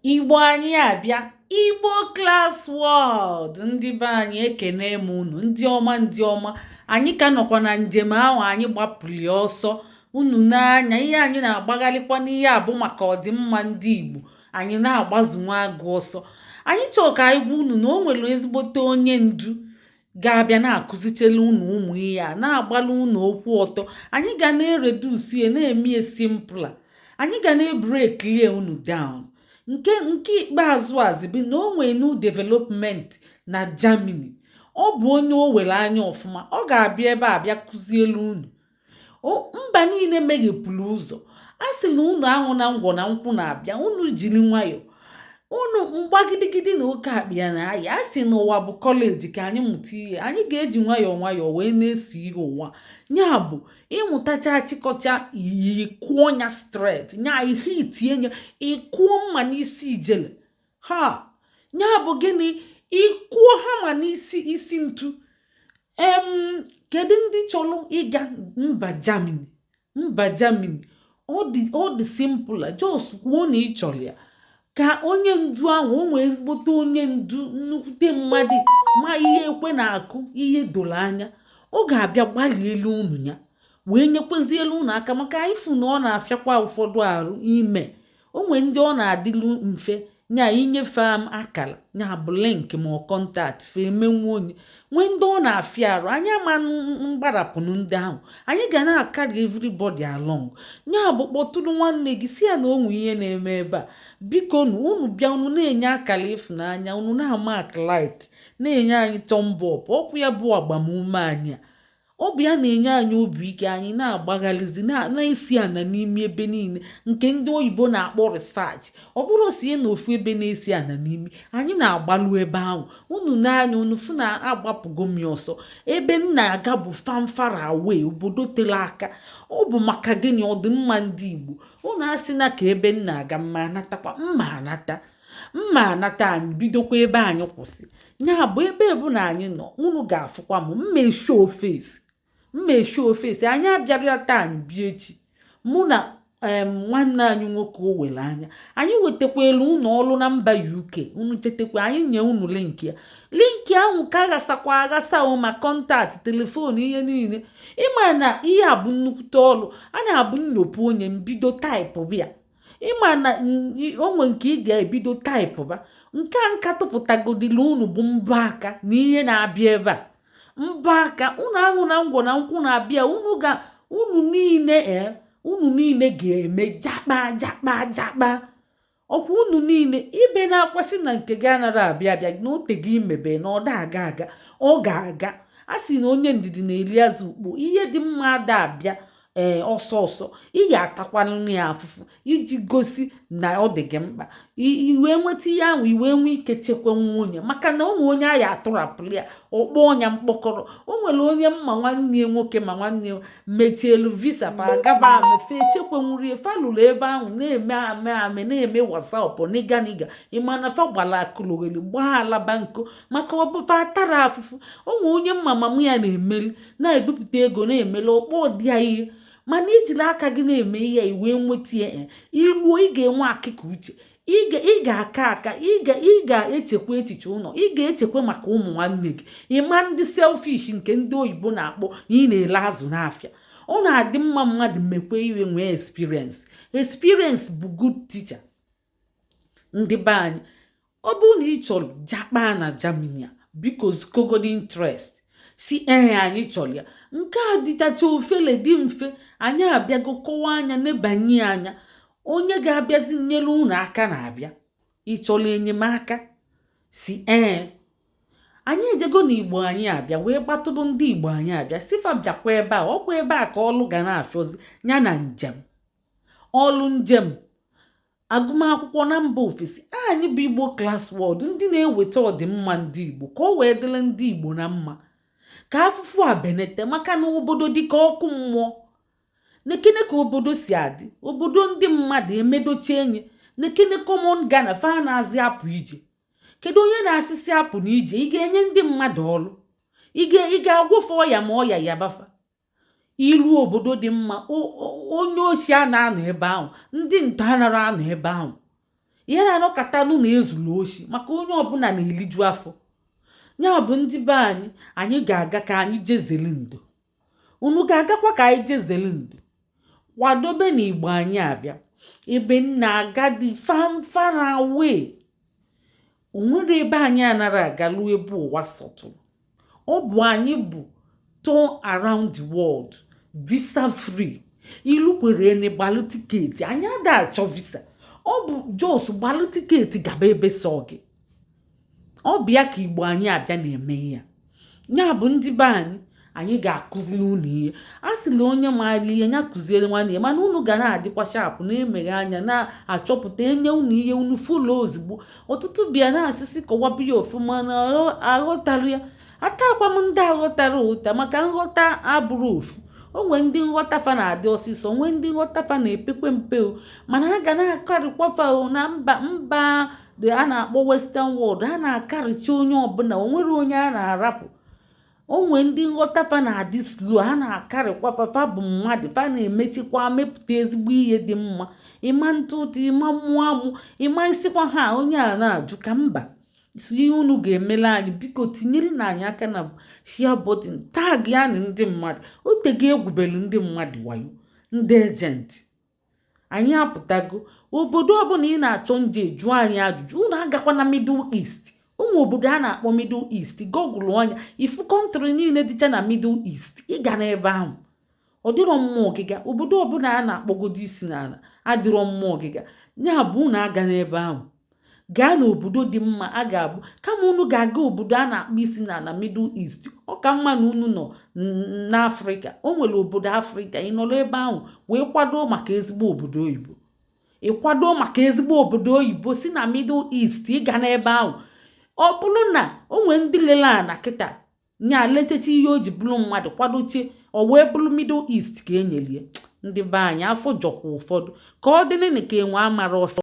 Igbo anyị abịa, Igbo Class World, ndị be anyị ekene m unu, ndị ọma, anyị ka nọkwa na njem ahụ anyị gbapụli ọsọ. Unu n'anya ihe anyị na-agbagharịkwa n'ihe a bụ maka ọdịmma ndị Igbo, anyị na-agbazunwe agụ ọsọ. Anyị chọọ ka anyị gwa unu na o nwere ezigbote onye ndu ga-abịa na-akụzichelu unu ụmụ ihe a, na-agbalụ unu okwu ọtọ. Anyị ga na-eredusi na-eme simpla, anyị ga na-ebrekie unu down. Nke ikpeazụ azị bụ na o nwee new development na Germany. Ọ bụ onye o were anya ọfụma, ọ ga-abịa ebe a bịa kụzielu unu. Mba niile meghepụrụ ụzọ, a sị na unu ahụ na ngwọ na nkwụ na-abịa, unu jiri nwayọ. Unu mgbagidigidi na oke akpịa na ayị, a sị na ụwa bụ kọleji ka anyị mụta ihe, anyị ga-eji nwayọọ wee na-eso ihe ụwa. Ya bụ ịmụtacha achịkọcha ịkụọ nya stret, nya ihe itinye nya ịkụọ mma n'isi ijele ha. Ya bụ gịnị? Ịkụọ hama n'isi ntu. Kedu ndị chọrọ ịga mba Germany? Ọ dị simple, just kwuo na ị chọrọ ya. Ka onye ndu ahụ, o nwee ezigbote onye ndu, nnukwute mmadụ ma ihe ekwe na-akụ, ihe doro anya, ọ ga-abịa gbalielu unu ya wee nyekwezielu unu aka, maka ifu na ọ na-afịakwa ụfọdụ arụ ime. O nwee ndị ọ na-adịlu mfe nya inyefe akara, nya bụ link ma ọ kọntaktị fe emenwu onye. Nwee ndị ọ na-afịa arụ, anyị ama mgbarapụnụ ndị ahụ, anyị ga na-akarị everybody along. Nya bụ kpọtụrụ nwanne gị si ya na onwe ihe na-eme ebe a, biko unu bịa, unu na-enye akara ịfụnanya, unu na-ama like, na-enye anyị tọmbọp. Ọkwụ ya bụ agbamume anyị a, ọ bụ ya na-enye anyị obi ike, anyị na-agbagharịzi na-esi ana n'ime ebe niile, nke ndị oyibo na-akpọ research. Ọ bụrụ si na ofu ebe na-esi ana n'ime, anyị na-agbalụ ebe ahụ. Unu n'anya, unu fụ na agbapụgo m ọsọ. Ebe m na-aga bụ famfara away, obodo tere aka. Ọ bụ maka gịnị? Ọdịmma ndị Igbo. Unu asị na ka ebe m na-aga mma anatakwa, mma anata anyị bidokwa ebe anyị kwụsị. Ya bụ ebe ebu na anyị nọ, unu ga-afụkwa m mmesho ofesi. Anyị abịara taa, anyị bịa echi. Mụ na nwanne anyị nwoke o were anya, anyị wetakwelu unu ọrụ na mba UK. Unu chetakwa, anyị nye unu linki ya. Linki ahụ ka aghasa ma kọntaktị, telefon, ihe niile. Ịma na ihe a bụ nnukwute ọrụ, a na-abụ nnyopụ onye mbido taịpụ bịa. Ịma na onwe nke ị ga-ebido taịpụ ba, nke a nka tụpụtagodila unu bụ mbọ aka na ihe na-abịa ebe a. Mbọ aka unu aṅụ na ngwọ na nkwụ na-abịa, unu niile ga-eme jakpa. Ọkwa unu niile ibe na-akwasị na nke gị anara abịa na oteghị imebe na ọda aga, ọ ga-aga. A sị na onye ndidi na-eli azụ ukpo. Ihe dị mma ada abịa ọsọ ị ga-atakwanụ ya afụfụ iji gosi na ọ dị gị mkpa. Iwe nweta ihe ahụ, iwe nwee ike chekwanwu onye, maka na onwe onye a ya atụrapụrụ ya ọkpọ ọnya mkpọkọrọ. O nwere onye mma nwanne nwoke ma nwanne mechielu visa pa gaba mefe chekwanwurie falụrụ ebe ahụ na-eme ame na-eme wasapụ niga ịmana fa gbara akụlogeli gbaa alaba nko, maka ọbụfa tara afụfụ. Onwe onye mma mama ya na-emeli na-ebupụta ego na-emeli ọkpọ dị ya ihe, mana ijiri aka gị na-eme ihe iwe nweta ya iruo, ị ga-enwe akịka uche, ị ga-aka ị ga-echekwa echiche ụlọ, ị ga-echekwa maka ụmụ nwanne gị. Ịma ndị selfish nke ndị oyibo na-akpọ ị na-ele azụ n'afịa. Ọ na-adị mma mmadụ mekwe iwe nwee experience bụ good teacher. Ndị be anyị, ọ bụrụ na ị chọrọ jakpa na Germany, biko zikogodi interest si anyị chọrọ ya. Nke a dịchacha ofele dị mfe, anyị abịago kọwa anya nebanye anya. Onye ga-abịazi nyere unu aka na-abịa. Ị chọrọ enyemaka si anyị ejego na Igbo anyị abịa wee gbatụrụ ndị Igbo anyị abịa sifa bịakwa ebe a. Ọkwa ebe a ka ọlụ ga na-afịọzi ya na njem agụmakwụkwọ na mba ofesi. Anyị bụ Igbo Class World, ndị na-eweta ọdịmma ndị Igbo ka o wee dịrị ndị Igbo na mma, ka afụfụ a benete. Maka na obodo dịka ọkụ mmụọ, nekene ka obodo si adị, obodo ndị mmadụ emedochi enyi. Nekene common Ghana fa na-azị apụ ije. Kedu onye na-asịsị apụ n'ije? Ị ga-enye ndị mmadụ ọrụ? Ị ga-agwọfe ọya ma ọya ya bafa? Ilu obodo dị mma, onye ochi a na-anọ ebe ahụ, ndị nta anara anọ ebe ahụ. ihe na-anọkatanụ na ezulu oshi maka onye ọbụla na-eliju afọ. Ya bụ ndị be anyị ga-aga ka anyị jezeli ndo. Unu ga-agakwa ka anyị jezeli ndo. Kwadobe na Igbo anyị abịa ebe nna aga dị far away. O nwere ebe anyị anara agalu ebe ụwa sọtụrụ. Ọ bụ anyị bụ tour around the world, visa free. Ilu kwere ne gbalụ tiketi, anyị ada achọ visa. Ọ bụ jos gbalụ tiketi gaba ebe sọ gị. Ọ bịa ka Igbo anyị abịa na-eme ya. Ya bụ ndị be anyị ga-akụzili unu ihe. A sịla onye maara ihe ya kụziere nwanne ya, mana unu ga na-adịkwa shapụ na-emeghe anya na-achọpụta enye unu ihe unu fụlụ ozugbo. Ọtụtụ bịa na-asịsị kọwapụ ya ofụma na aghọtara ya. Atakwa m ndị aghọtara ụta maka nghọta abụrụ ofu. Onwe ndị nghọta fa na-adị ọsịsọ, onwe ndị nghọta fa na-epekwe mpe mana ha ga na-akarịkwafa na mba a na-akpọ western world. Ha na-akarịcha onye ọbụla, onwere onye a na-arapụ. Onwe ndị nghọta fa na-adị slow, ha na-akarịkwafa. Fa bụ mmadụ, fa na-emechikwa mepụta ezigbo ihe dị mma. Ịma ntụ ụtụ, ịma mmụọ amụ, ịma nsịkwa ha onye a na-ajụ ka mba. Ihe unu ga-emele anyị, biko tinyere na anyị aka na share button, tag ya na ndị mmadụ. Otego egwubelu ndị mmadụ wayo, ndị ejenti. Anyị apụtago obodo ọbụla ị na-achọ nje jụọ anyị ajụjụ. Unu agakwa na Middle East. Ụmụ obodo a na-akpọ Middle East, gọgụlụ ọnya ifu kọntrị niile dịcha na Middle East. Ị ga n'ebe ahụ, ọ dịrọ mmụọ ọgịga. Obodo ọbụla a na-akpọgodo isi n'ala adịrọ mmụọ ọgịga. Ya bụ unu aga n'ebe ahụ, gaa n'obodo dị mma a ga-abụ. Kama unu ga-aga obodo a na-akpọ isi na Middle East, ọ ka mma na unu nọ n'Afrịka. O nwere obodo Afrịka, ị nọrọ ebe ahụ wee kwado maka ezigbo obodo oyibo. Ị kwado maka ezigbo obodo oyibo si na Middle East, ị ga n'ebe ahụ. Ọ bụrụ na o nwere ndị lele ana kịta nya letecha ihe o ji bụrụ mmadụ kwadoche, o wee bụrụ Middle East ka enyelie. Ndị be anyị afọ jọkwa ụfọdụ ka ọ dịnị ka enwe amara ọfọ.